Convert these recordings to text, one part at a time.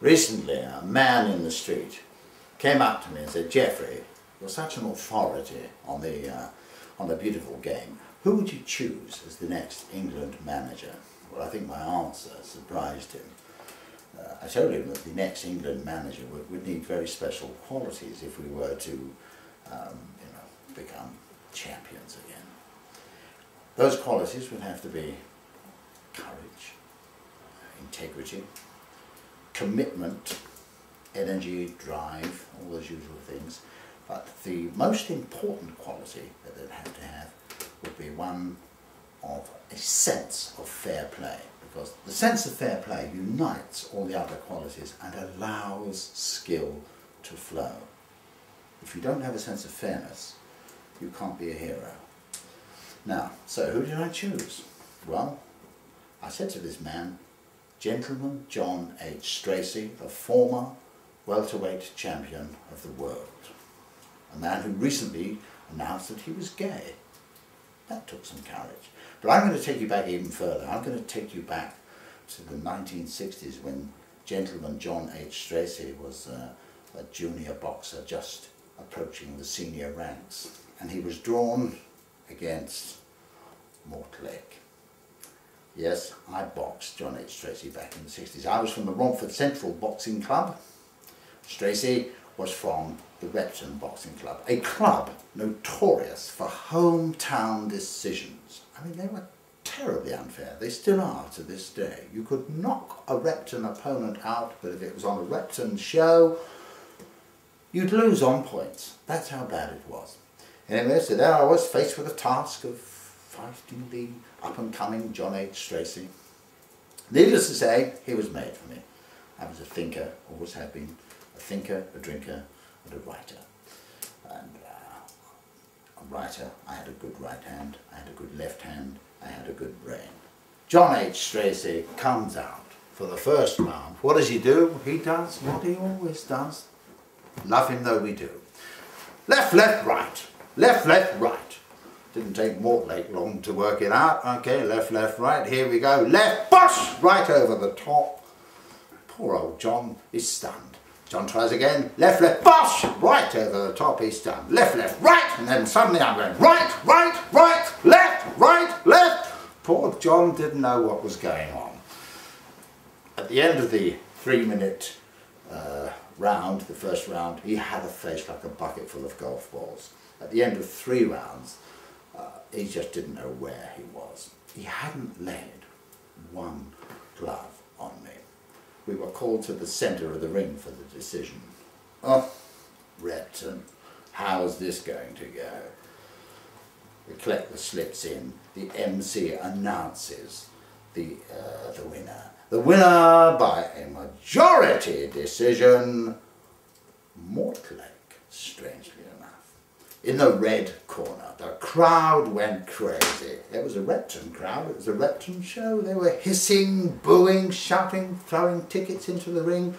Recently, a man in the street came up to me and said, "Geoffrey, you're such an authority on the beautiful game. Who would you choose as the next England manager?" Well, I think my answer surprised him. I told him that the next England manager would need very special qualities if we were to become champions again. Those qualities would have to be courage, integrity, commitment, energy, drive, all those usual things. But the most important quality that they'd have to have would be one of a sense of fair play, because the sense of fair play unites all the other qualities and allows skill to flow. If you don't have a sense of fairness, you can't be a hero. Now, so who did I choose? Well, I said to this man, Gentleman John H. Stracey, the former welterweight champion of the world. A man who recently announced that he was gay. That took some courage. But I'm going to take you back even further. I'm going to take you back to the 1960s when Gentleman John H. Stracey was a junior boxer just approaching the senior ranks. And he was drawn against Mortlake. Yes, I boxed John H. Stracey back in the 60s. I was from the Romford Central Boxing Club. Stracey was from the Repton Boxing Club, a club notorious for hometown decisions. I mean, they were terribly unfair. They still are to this day. You could knock a Repton opponent out, but if it was on a Repton show, you'd lose on points. That's how bad it was. Anyway, so there I was, faced with the task of fighting the up-and-coming John H. Stracey. Needless to say, he was made for me. I was a thinker, always have been. A thinker, a drinker, and a writer. And a writer, I had a good right hand, I had a good left hand, I had a good brain. John H. Stracey comes out for the first round. What does he do? He does what he always does. Love him though we do. Left, left, right. Left, left, right. Didn't take Mortlake long to work it out. Okay, left, left, right. Here we go. Left, push! Right over the top. Poor old John is stunned. John tries again. Left, left, push! Right over the top. He's stunned. Left, left, right. And then suddenly I'm going right, right, right, left, right, left. Poor John didn't know what was going on. At the end of the 3-minute round, the first round, he had a face like a bucket full of golf balls. At the end of 3 rounds, he just didn't know where he was. He hadn't laid one glove on me. We were called to the centre of the ring for the decision. Oh, Repton, how's this going to go? We collect the slips in. The MC announces the winner. The winner by a majority decision, Mortlake, strangely enough. In the red corner, the crowd went crazy. It was a Repton crowd, it was a Repton show. They were hissing, booing, shouting, throwing tickets into the ring.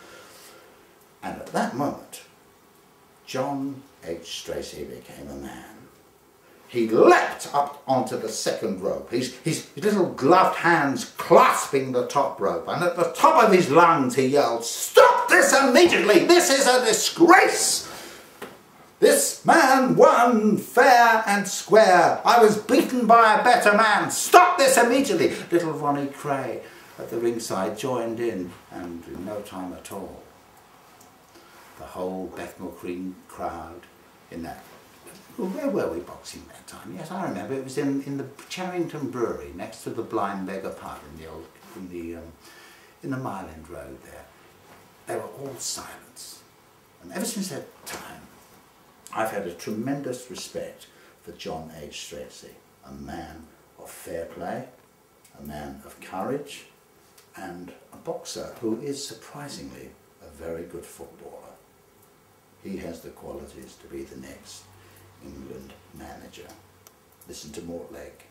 And at that moment, John H. Stracey became a man. He leapt up onto the second rope, his little gloved hands clasping the top rope, and at the top of his lungs he yelled, "Stop this immediately! This is a disgrace! This man won fair and square. I was beaten by a better man. Stop this immediately!" Little Ronnie Cray at the ringside joined in, and in no time at all, the whole Bethnal Green crowd in that. Where were we boxing that time? Yes, I remember. It was in the Charrington Brewery, next to the Blind Beggar pub in the Mile End Road there. They were all silent. And ever since that time, I've had a tremendous respect for John H. Stracey, a man of fair play, a man of courage, and a boxer who is surprisingly a very good footballer. He has the qualities to be the next England manager. Listen to Mortlake.